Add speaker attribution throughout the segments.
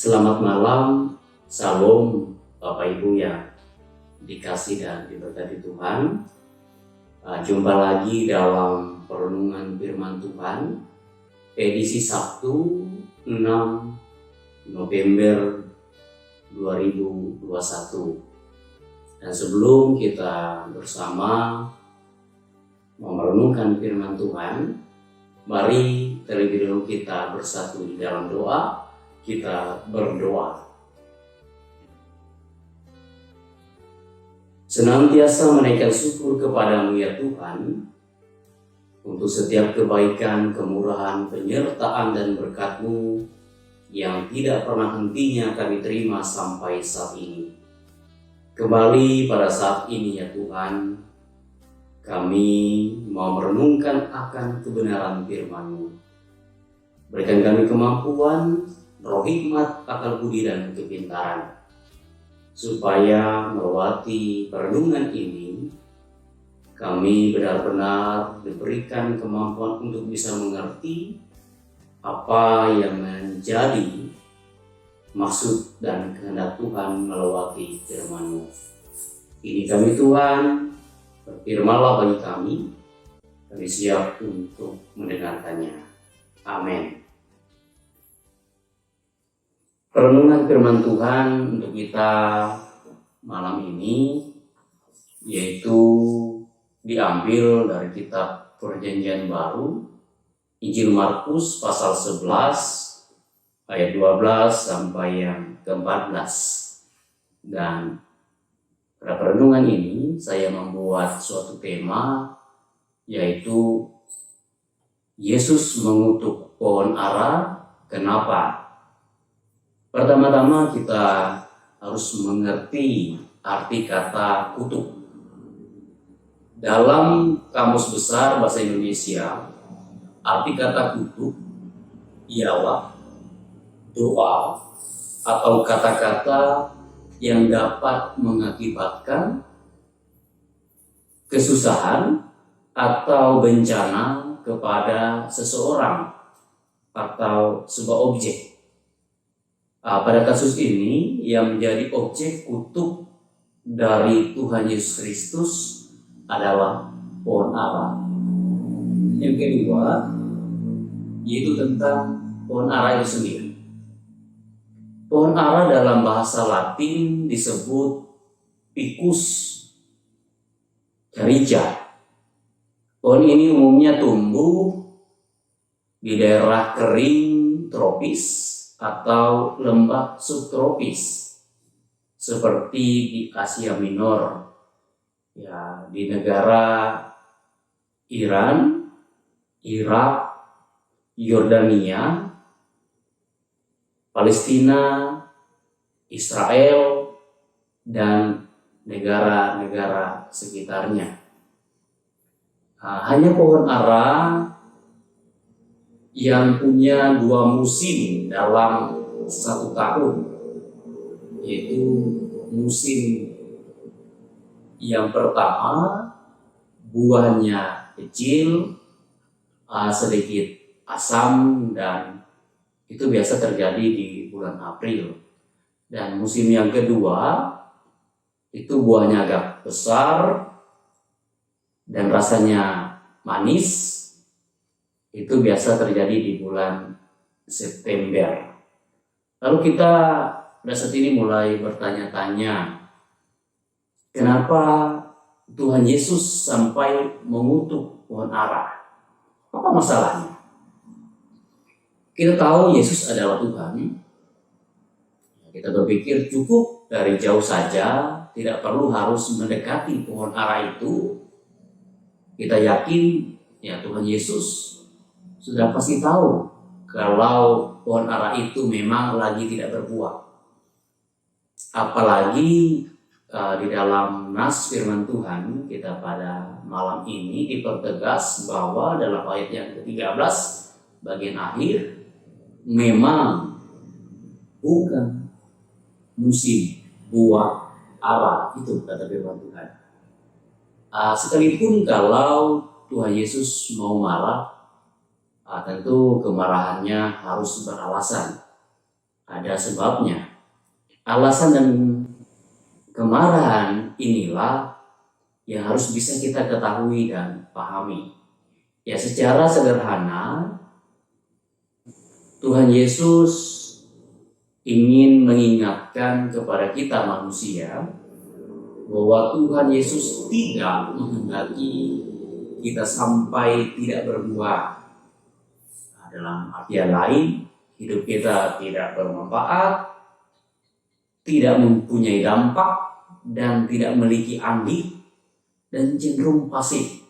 Speaker 1: Selamat malam, Salam Bapak Ibu yang dikasih dan diberkati Tuhan. Jumpa lagi dalam perenungan firman Tuhan, edisi Sabtu 6 November 2021. Dan sebelum kita bersama merenungkan firman Tuhan, mari terlebih dahulu kita bersatu di dalam doa. Kita berdoa. Senantiasa menaikkan syukur kepadamu ya Tuhan, untuk setiap kebaikan, kemurahan, penyertaan dan berkat-Mu yang tidak pernah hentinya kami terima sampai saat ini. Kembali pada saat ini ya Tuhan, kami mau merenungkan akan kebenaran firman-Mu. Berikan kami kemampuan, roh hikmat, akal budi dan kepintaran, supaya melewati perenungan ini kami benar-benar diberikan kemampuan untuk bisa mengerti apa yang menjadi maksud dan kehendak Tuhan melewati firman-Mu. Ini kami Tuhan, berfirman-Lah bagi kami siap untuk mendengarkannya. Amin. Perenungan firman Tuhan untuk kita malam ini yaitu diambil dari kitab Perjanjian Baru, Injil Markus pasal 11 ayat 12 sampai yang ke-14. Dan pada perenungan ini saya membuat suatu tema, yaitu Yesus mengutuk pohon ara. Kenapa? Pertama-tama kita harus mengerti arti kata kutuk. Dalam Kamus Besar Bahasa Indonesia, arti kata kutuk ialah doa atau kata-kata yang dapat mengakibatkan kesusahan atau bencana kepada seseorang atau sebuah objek. Pada kasus ini yang menjadi objek kutuk dari Tuhan Yesus Kristus adalah pohon ara. Yang kedua yaitu tentang pohon ara itu sendiri. Pohon ara dalam bahasa Latin disebut Ficus carica. Pohon ini umumnya tumbuh di daerah kering tropis atau lembah subtropis seperti di Asia Minor, ya, di negara Iran, Irak, Yordania, Palestina, Israel, dan negara-negara sekitarnya. Hanya pohon ara yang punya 2 musim dalam 1 tahun, yaitu musim yang pertama buahnya kecil, sedikit asam, dan itu biasa terjadi di bulan April. Dan musim yang kedua itu buahnya agak besar dan rasanya manis. Itu biasa terjadi di bulan September. Lalu kita pada saat ini mulai bertanya-tanya, kenapa Tuhan Yesus sampai mengutuk pohon ara? Apa masalahnya? Kita tahu Yesus adalah Tuhan. Kita berpikir cukup dari jauh saja, tidak perlu harus mendekati pohon ara itu. Kita yakin ya Tuhan Yesus sudah pasti tahu kalau pohon ara itu memang lagi tidak berbuah. Apalagi di dalam nas firman Tuhan kita pada malam ini dipertegas bahwa dalam ayat yang ke-13 bagian akhir, memang bukan musim buah ara, itu kata firman Tuhan. Sekalipun kalau Tuhan Yesus mau marah, tentu kemarahannya harus beralasan. ada sebabnya. Alasan dan kemarahan inilah yang harus bisa kita ketahui dan pahami. Ya, secara sederhana Tuhan Yesus ingin mengingatkan kepada kita manusia bahwa Tuhan Yesus tidak menghendaki kita sampai tidak berbuah. Nah, dalam artian lain, hidup kita tidak bermanfaat, tidak mempunyai dampak, dan tidak memiliki andil, dan cenderung pasif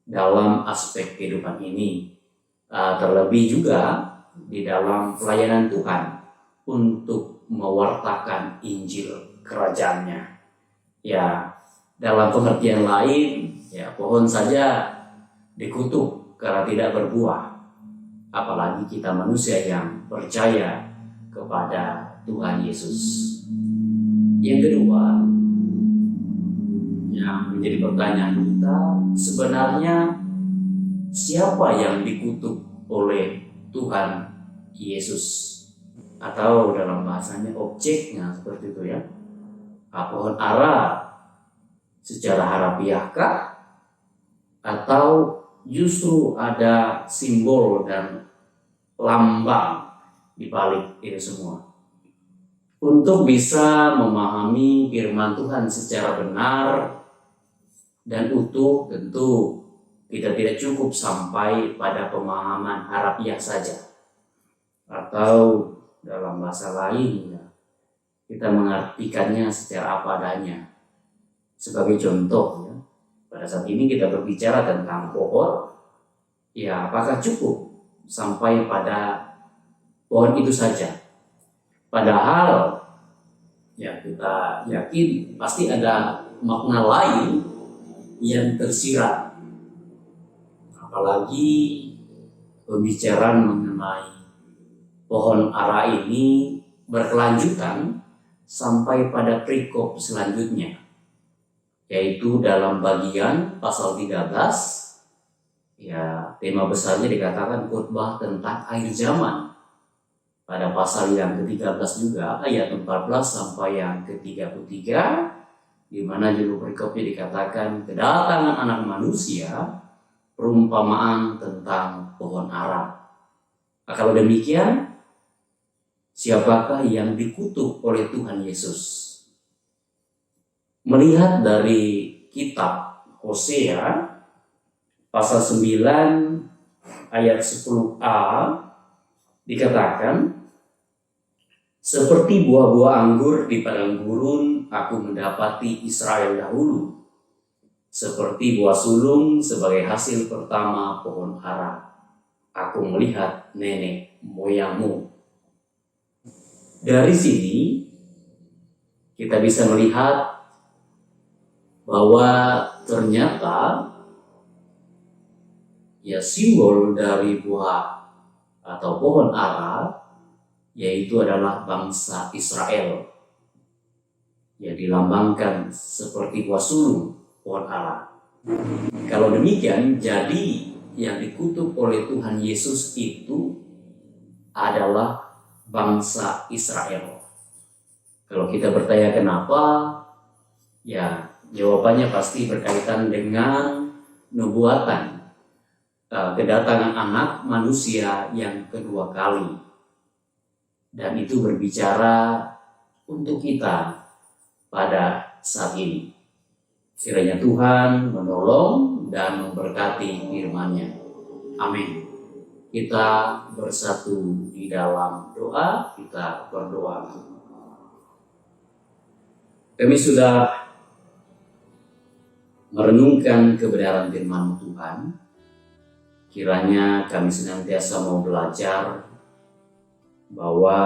Speaker 1: dalam aspek kehidupan ini. Terlebih juga di dalam pelayanan Tuhan untuk mewartakan Injil Kerajaan-Nya. Ya, dalam pengertian lain, ya pohon saja dikutuk karena tidak berbuah. Apalagi kita manusia yang percaya kepada Tuhan Yesus. Yang kedua, yang menjadi pertanyaan kita, sebenarnya siapa yang dikutuk oleh Tuhan Yesus? Atau dalam bahasanya objeknya seperti itu ya. Pohon ara secara harafiahkah? Atau justru ada simbol dan lambang di balik itu semua? Untuk bisa memahami firman Tuhan secara benar dan utuh, tentu kita tidak cukup sampai pada pemahaman harafiah saja. Atau dalam bahasa lain, kita mengartikannya secara apa adanya. Sebagai contoh, ya, pada saat ini kita berbicara tentang pohon, ya apakah cukup sampai pada pohon itu saja? Padahal ya kita yakin pasti ada makna lain yang tersirat. Apalagi pembicaraan mengenai pohon ara ini berkelanjutan sampai pada perikop selanjutnya, yaitu dalam bagian pasal 13. Ya, tema besarnya dikatakan khotbah tentang akhir zaman. Pada pasal yang ke-13 juga, ayat 14 sampai yang ke-33, di mana judul perikopnya dikatakan kedatangan anak manusia, perumpamaan tentang pohon ara. Nah, kalau demikian, siapakah yang dikutuk oleh Tuhan Yesus? Melihat dari kitab Hosea pasal 9 ayat 10a dikatakan, seperti buah-buah anggur di padang gurun aku mendapati Israel dahulu, seperti buah sulung sebagai hasil pertama pohon ara aku melihat nenek moyangmu. Dari sini kita bisa melihat bahwa ternyata ya simbol dari buah atau pohon ara yaitu adalah bangsa Israel, yang dilambangkan seperti buah sulung pohon ara. Kalau demikian, jadi yang dikutuk oleh Tuhan Yesus itu adalah bangsa Israel. Kalau kita bertanya kenapa, ya jawabannya pasti berkaitan dengan nubuatan kedatangan anak manusia yang kedua kali. Dan itu berbicara untuk kita pada saat ini. Kiranya Tuhan menolong dan memberkati firman-Nya. Amin. Kita bersatu di dalam doa, kita berdoa. Kami sudah merenungkan kebenaran firman Tuhan. Kiranya kami senantiasa mau belajar bahwa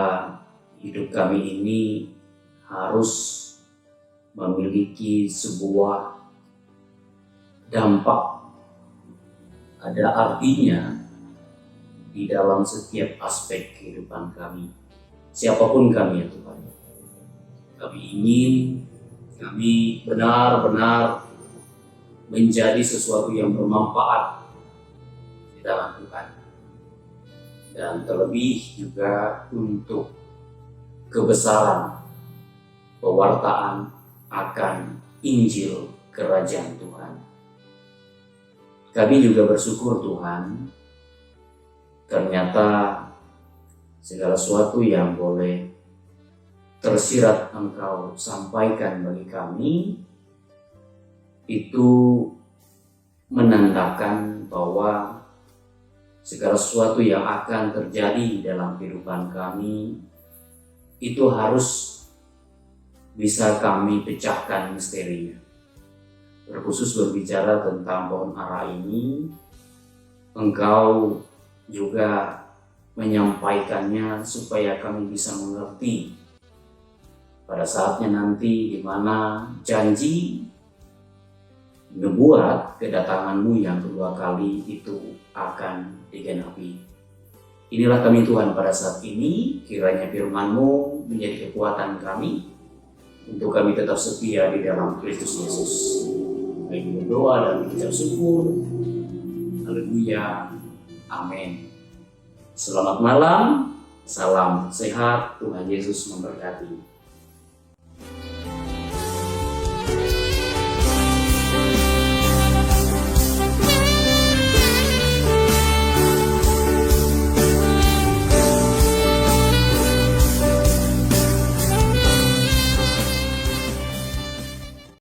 Speaker 1: hidup kami ini harus memiliki sebuah dampak, ada artinya di dalam setiap aspek kehidupan kami, siapapun kami ya Tuhan. Kami ingin kami benar-benar menjadi sesuatu yang bermanfaat di dalam Tuhan. dan terlebih juga untuk kebesaran pewartaan akan Injil Kerajaan Tuhan. Kami juga bersyukur Tuhan, ternyata segala sesuatu yang boleh tersirat Engkau sampaikan bagi kami itu menandakan bahwa segala sesuatu yang akan terjadi dalam kehidupan kami itu harus bisa kami pecahkan misterinya. Terkhusus berbicara tentang pohon ara ini, Engkau juga menyampaikannya supaya kami bisa mengerti pada saatnya nanti di mana janji nubuat kedatanganmu yang kedua kali itu akan digenapi. Inilah kami Tuhan pada saat ini, kiranya firman-Mu menjadi kekuatan kami untuk kami tetap setia di dalam Kristus Yesus. Kami berdoa dan mengucap syukur. Haleluya. Amin. Selamat malam. Salam sehat. Tuhan Yesus memberkati.